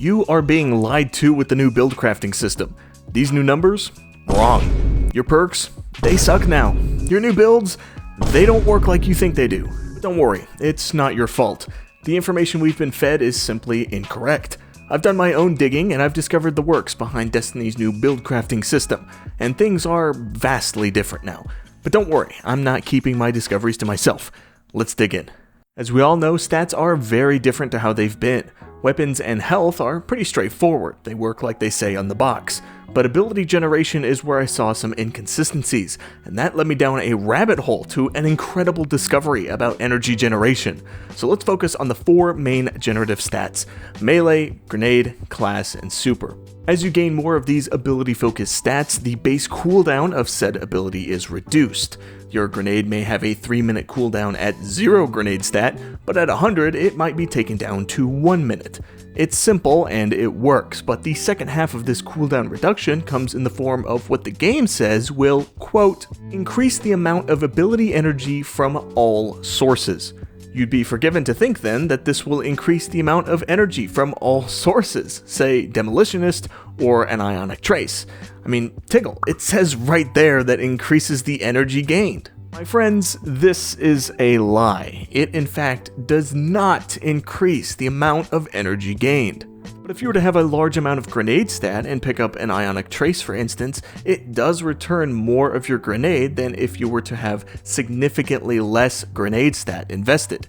You are being lied to with the new build crafting system. These new numbers? Wrong. Your perks? They suck now. Your new builds? They don't work like you think they do. But don't worry, it's not your fault. The information we've been fed is simply incorrect. I've done my own digging and I've discovered the works behind Destiny's new build crafting system, and things are vastly different now. But don't worry, I'm not keeping my discoveries to myself. Let's dig in. As we all know, stats are very different to how they've been. Weapons and health are pretty straightforward, they work like they say on the box. But ability generation is where I saw some inconsistencies, and that led me down a rabbit hole to an incredible discovery about energy generation. So let's focus on the 4 main generative stats: melee, grenade, class, and super. As you gain more of these ability-focused stats, the base cooldown of said ability is reduced. Your grenade may have a 3-minute cooldown at 0 grenade stat, but at 100 it might be taken down to 1 minute. It's simple and it works, but the second half of this cooldown reduction comes in the form of what the game says will, quote, increase the amount of ability energy from all sources. You'd be forgiven to think then that this will increase the amount of energy from all sources, say Demolitionist or an Ionic Trace. I mean, Tiggle, it says right there that increases the energy gained. My friends, this is a lie. It in fact does not increase the amount of energy gained. But if you were to have a large amount of grenade stat and pick up an Ionic Trace for instance, it does return more of your grenade than if you were to have significantly less grenade stat invested.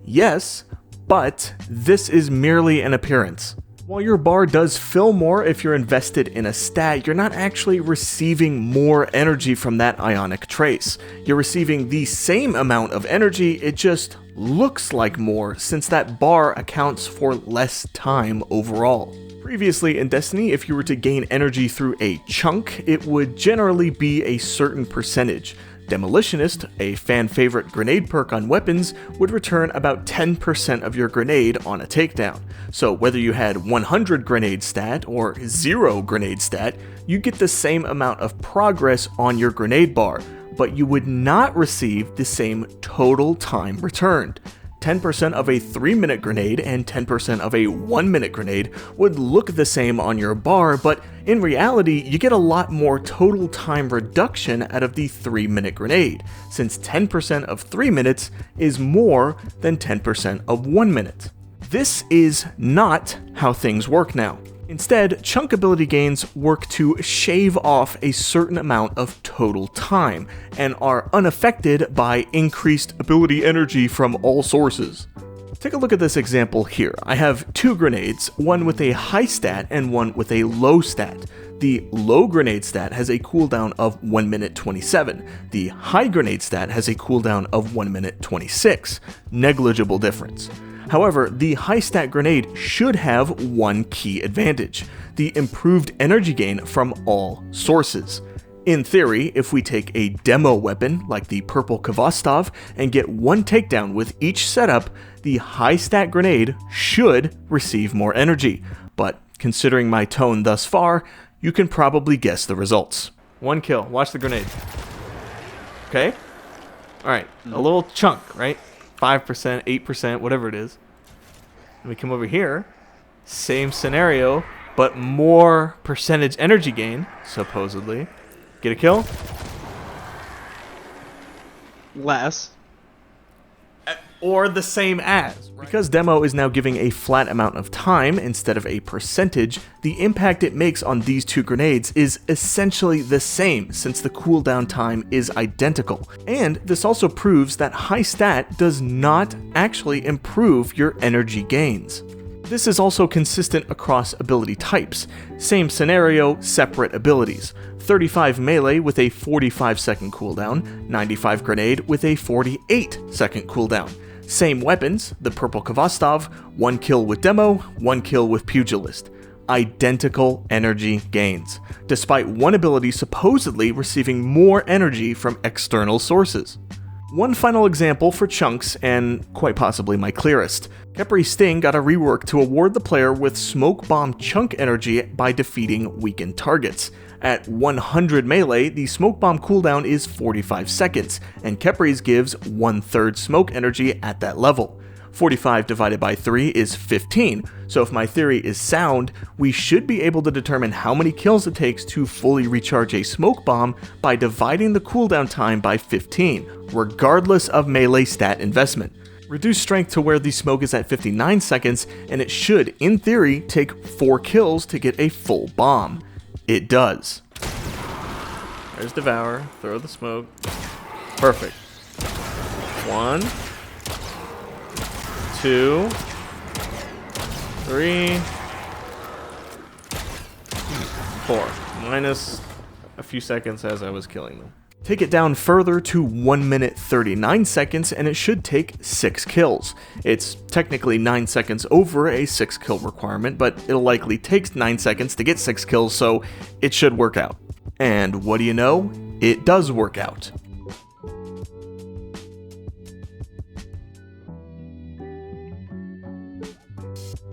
Yes, but this is merely an appearance. While your bar does fill more if you're invested in a stat, you're not actually receiving more energy from that Ionic Trace. You're receiving the same amount of energy, it just looks like more since that bar accounts for less time overall. Previously in Destiny, if you were to gain energy through a chunk, it would generally be a certain percentage. Demolitionist, a fan favorite grenade perk on weapons, would return about 10% of your grenade on a takedown. So whether you had 100 grenade stat or 0 grenade stat, you get the same amount of progress on your grenade bar, but you would not receive the same total time returned. 10% of a 3-minute grenade and 10% of a 1-minute grenade would look the same on your bar, but in reality, you get a lot more total time reduction out of the 3-minute grenade, since 10% of 3 minutes is more than 10% of 1 minute. This is not how things work now. Instead, chunk ability gains work to shave off a certain amount of total time, and are unaffected by increased ability energy from all sources. Take a look at this example here. I have 2 grenades, one with a high stat and one with a low stat. The low grenade stat has a cooldown of 1 minute 27. The high grenade stat has a cooldown of 1 minute 26. Negligible difference. However, the high stat grenade should have one key advantage: the improved energy gain from all sources. In theory, if we take a demo weapon like the purple Kvostov and get 1 takedown with each setup, the high stat grenade should receive more energy. But considering my tone thus far, you can probably guess the results. 1 kill, watch the grenade. Okay? Alright, a little chunk, right? 5%, 8%, whatever it is. And we come over here, same scenario, but more percentage energy gain, supposedly. Get a kill? Less. Or the same as. Right? Because demo is now giving a flat amount of time instead of a percentage, the impact it makes on these 2 grenades is essentially the same since the cooldown time is identical. And this also proves that high stat does not actually improve your energy gains. This is also consistent across ability types. Same scenario, separate abilities. 35 melee with a 45-second cooldown, 95 grenade with a 48-second cooldown. Same weapons, the purple Kvostov, 1 kill with demo, 1 kill with pugilist. Identical energy gains, despite one ability supposedly receiving more energy from external sources. One final example for chunks, and quite possibly my clearest. Khepri Sting got a rework to award the player with smoke bomb chunk energy by defeating weakened targets. At 100 melee, the smoke bomb cooldown is 45 seconds, and Khepri's gives 1/3 smoke energy at that level. 45 divided by 3 is 15, so if my theory is sound, we should be able to determine how many kills it takes to fully recharge a smoke bomb by dividing the cooldown time by 15, regardless of melee stat investment. Reduce strength to where the smoke is at 59 seconds, and it should, in theory, take 4 kills to get a full bomb. It does. There's Devour, throw the smoke. Perfect. 1, 2, 3, 4. Minus a few seconds as I was killing them. Take it down further to 1 minute 39 seconds and it should take 6 kills. It's technically 9 seconds over a 6 kill requirement, but it'll likely take 9 seconds to get 6 kills, so it should work out. And what do you know? It does work out.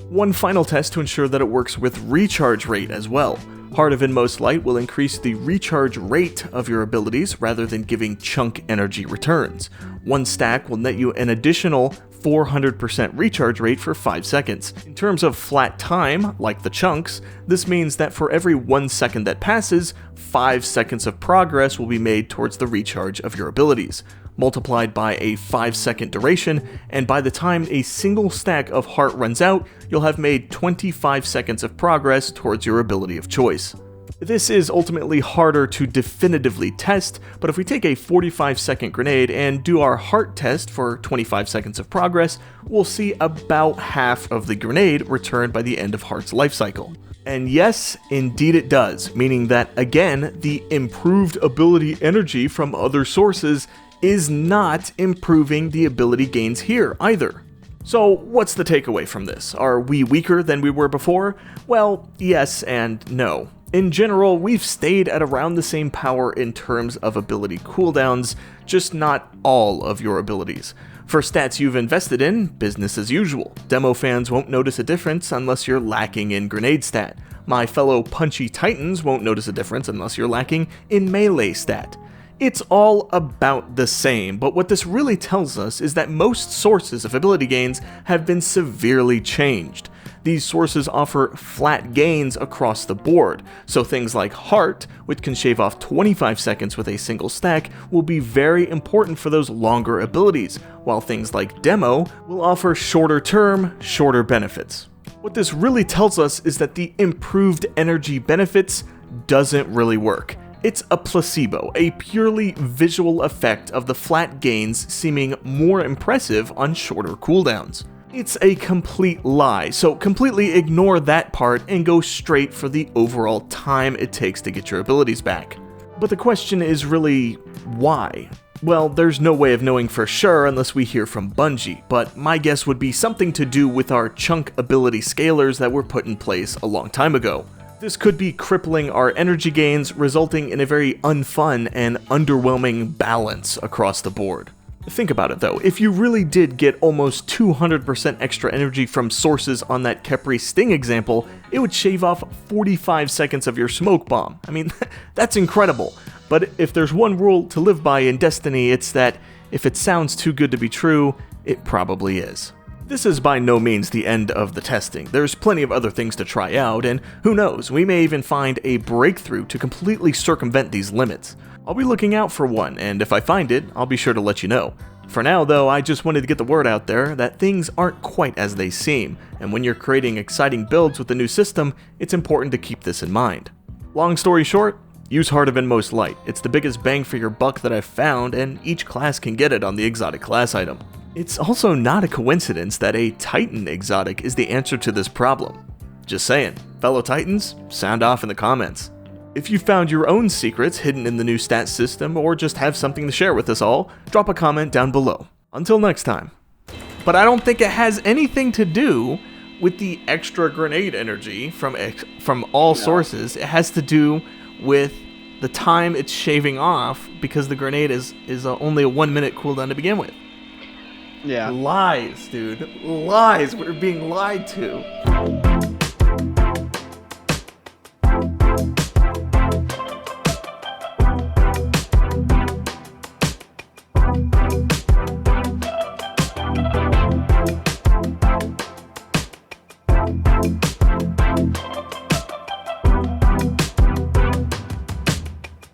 One final test to ensure that it works with recharge rate as well. Heart of Inmost Light will increase the recharge rate of your abilities rather than giving chunk energy returns. One stack will net you an additional 400% recharge rate for 5 seconds. In terms of flat time, like the chunks, this means that for every 1 second that passes, 5 seconds of progress will be made towards the recharge of your abilities, multiplied by a 5-second duration, and by the time a single stack of heart runs out, you'll have made 25 seconds of progress towards your ability of choice. This is ultimately harder to definitively test, but if we take a 45-second grenade and do our heart test for 25 seconds of progress, we'll see about half of the grenade returned by the end of heart's life cycle. And yes, indeed it does, meaning that, again, the improved ability energy from other sources is not improving the ability gains here either. So what's the takeaway from this? Are we weaker than we were before? Well, yes and no. In general, we've stayed at around the same power in terms of ability cooldowns, just not all of your abilities. For stats you've invested in, business as usual. Demo fans won't notice a difference unless you're lacking in grenade stat. My fellow punchy titans won't notice a difference unless you're lacking in melee stat. It's all about the same, but what this really tells us is that most sources of ability gains have been severely changed. These sources offer flat gains across the board, so things like Heart, which can shave off 25 seconds with a single stack, will be very important for those longer abilities, while things like Demo will offer shorter term, shorter benefits. What this really tells us is that the improved energy benefits doesn't really work. It's a placebo, a purely visual effect of the flat gains seeming more impressive on shorter cooldowns. It's a complete lie, so completely ignore that part and go straight for the overall time it takes to get your abilities back. But the question is really, why? Well, there's no way of knowing for sure unless we hear from Bungie, but my guess would be something to do with our chunk ability scalers that were put in place a long time ago. This could be crippling our energy gains, resulting in a very unfun and underwhelming balance across the board. Think about it though, if you really did get almost 200% extra energy from sources on that Khepri Sting example, it would shave off 45 seconds of your smoke bomb. I mean, that's incredible. But if there's one rule to live by in Destiny, it's that if it sounds too good to be true, it probably is. This is by no means the end of the testing. There's plenty of other things to try out, and who knows, we may even find a breakthrough to completely circumvent these limits. I'll be looking out for one, and if I find it, I'll be sure to let you know. For now though, I just wanted to get the word out there that things aren't quite as they seem, and when you're creating exciting builds with the new system, it's important to keep this in mind. Long story short, use Heart of Inmost Light. It's the biggest bang for your buck that I've found, and each class can get it on the exotic class item. It's also not a coincidence that a Titan exotic is the answer to this problem. Just saying, fellow Titans, sound off in the comments. If you found your own secrets hidden in the new stat system, or just have something to share with us all, drop a comment down below. Until next time. But I don't think it has anything to do with the extra grenade energy from all sources. It has to do with the time it's shaving off, because the grenade is only a 1 minute cooldown to begin with. Yeah. Lies, dude. Lies. We're being lied to.